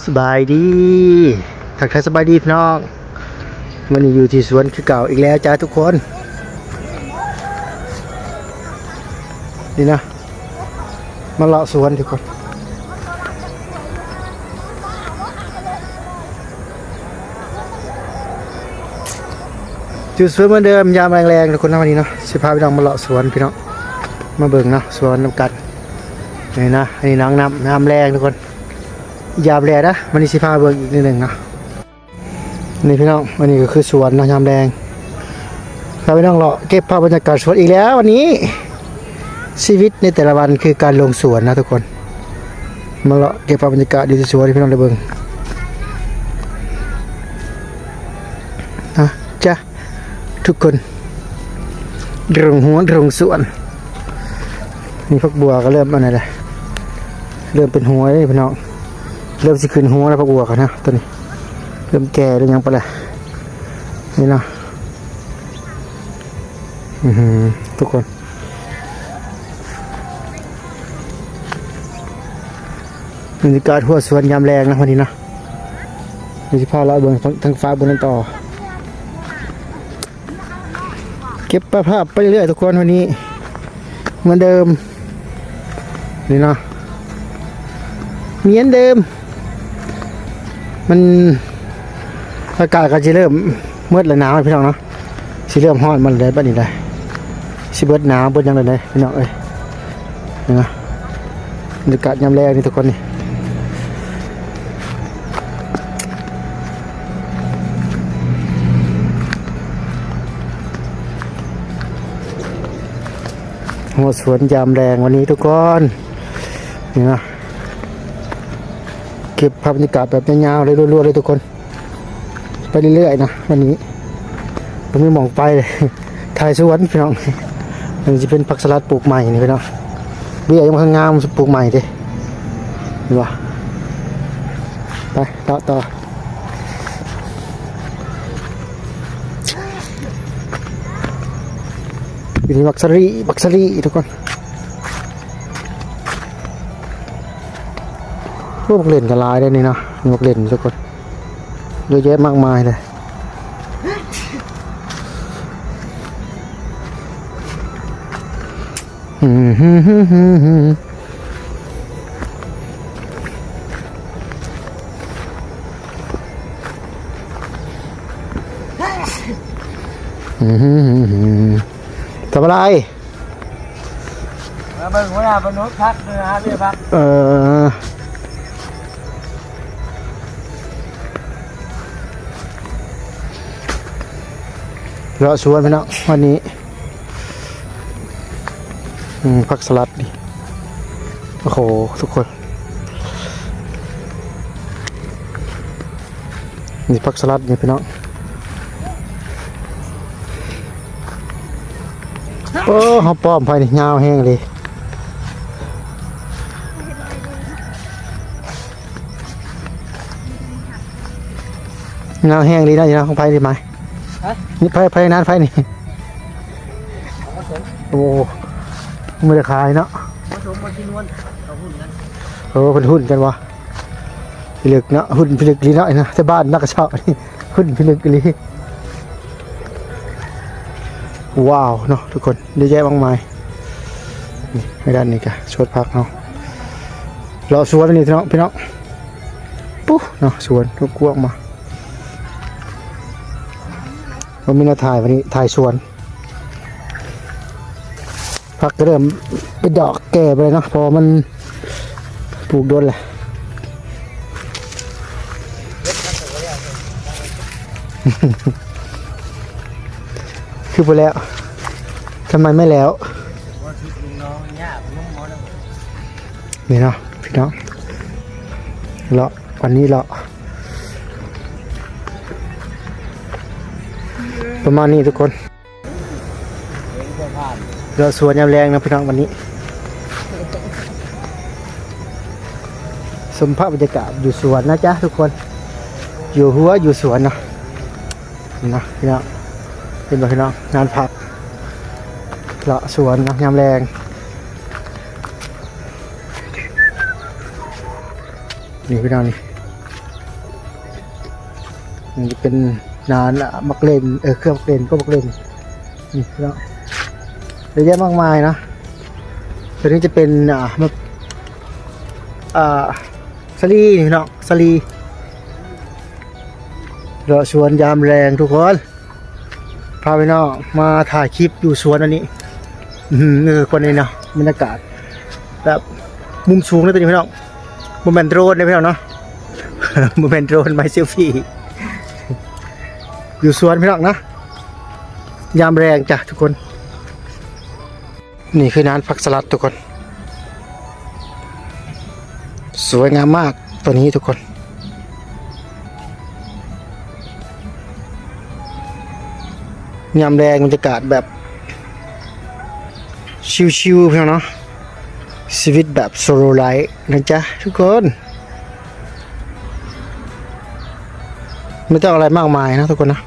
สบายดีทักทายสบายดีพี่น้องมันอยู่ที่สวนคือเก่าอีกแล้วจ้าทุกคนนี่นะมาเลาะสวนทุกคนจุดสวนเหมือนเดิมยามแรงๆทุกคนนะวันนี้เนาะสิพาพี่น้องมาเลาะสวนพี่น้องมาเบิ่งเนาะสวนน้ำกัดนี่นะอันนี้น้ำแรงทุกคนยามแรงนะวันนี้สิพาเบิ่งอีกนิดหนึ่งนะนี่พี่น้องวันนี้ก็คือสวนนะยามแรงเราพี่น้องเลาะเก็บภาพบรรยากาศสวนอีกแล้ววันนี้ชีวิตในแต่ละวันคือการลงสวนนะทุกคนมาเลาะเก็บภาพบรรยากาศอยู่ที่สวนพี่น้องได้เบิ่งนะจ้ะทุกคนลงสวนนี่พักบัวก็เริ่มอะไรเลยเริ่มเป็นหัวเลยพี่น้องเริ่มสิขึ้นหัวแล้วพักบัวกันนะตัวนี้เริ่มแก่เริ่มยังไปเลยนี่นะทุกคนบรรยากาศหัวสวนยามแรงนะวันนี้นะมีที่พาเราเบิ่งทั้งฟ้าบนนั้นต่อเก็บภาพไปเรื่อยทุกคนวันนี้เหมือนเดิมนี่นะเหมือนเดิมมันอากาศก็จะเริ่มมืดและหนาวพี่น้องเนาะสิเริ่มร้อนมันเลยบ้านนี้เลยสิเบิดหนาวเบิดยังเลยพี่น้องเอ้ยนี่นะบรรยากาศยามแรงนี่ทุกคนนี่หัวสวนยามแรงวันนี้ทุกคนนี่นะเก็บภาพบรรยากาศแบบยาวๆเลยรัวๆเลยทุกคนไปเรื่อยๆนะวันนี้ผมไม่มองไปเลยถ่ายสวนพี่น้องมันจะเป็นผักสลัดปลูกใหม่นี่พี่น้องเบี้ยยังข้างงามปลูกใหม่ดิดูว่าไปต่ออยู่ที่บักซารีทุกคนพวกเล่นกันลายได้นี่นะพวกเล่นทุกคนเยอะแยะมากมายเลยทำอะไรมาเบิ่งหัวหน้ามนุษย์พักเนื้อพี่พักเราชวนพี่น้องวันนี้ผักสลัดดิโอ้โหทุกคนนี่ผักสลัดนี่พี่น้องโอ้เขาป้อมไปนี่ยาวแห้งเลยยาวแห้งเลยนะของไผ่ดีไหมนี่ไผ่นั้นไผ่นี่โอ้ไม่ได้ขายเนาะโอ้เป็นหุ้นกันวะพิลึกเนาะหุ้นพิลึกลีเนาะนะแต่บ้านนักกระเช้านี่หุ้นพิลึกลีว้าวเนาะทุกคนเยอะแยะมากมายนี่ในด้านนี้กันสวนผักเนาะเราสวนนี่พี่น้องปุ๊บเนาะสวนทุกกวงมาวันนี้เราถ่ายวันนี้ถ่ายสวนผักก็เริ่มเป็นดอกแก่ไปเลยเนาะพอมันปลูกโดนแหละคือไปแล้วทำไมไม่แล้วนี่เนาะพี่น้องเลาะวันนี้เลาะประมาณนี้ทุกคนเราสวนยามแรงนะพี่น้องวันนี้สมภาพบรรยากาศอยู่สวนนะจ๊ะทุกคนอยู่หัวอยู่สวนเนาะนะพี่น้องเป็นแบบพี่น้องงานผักเลาะสวนนะยามแรงนี่พี่น้องนี่ นี่เป็นนานมักเล่นเครื่องมักเล่นก็มักเล่นนี่พี่น้องเยอะแยะมากมายนะตัวนี้จะเป็นสลีนี่พี่น้องสลีเราสวนยามแรงทุกคนพาพี่น้องมาถ่ายคลิปอยู่สวนอันนี้นี่คือคนนี้เนาะบรรยากาศแบบมุมสูงนะตัวนี้พี่น้องโมเมนต์โดรนนะพี่น้องเนาะ โมเมนต์โดรนไมเซลฟี่อยู่สวนพี่น้องนะยามแรงจ้ะทุกคนนี่คือน้ำผักสลัดทุกคนสวยงามมากตัวนี้ทุกคนยามแรงบรรยากาศแบบชิวๆพี่น้องเนาะชีวิตแบบโซโลไลท์นะจ๊ะทุกคนไม่ต้องอะไรมากมายนะทุกคนนะ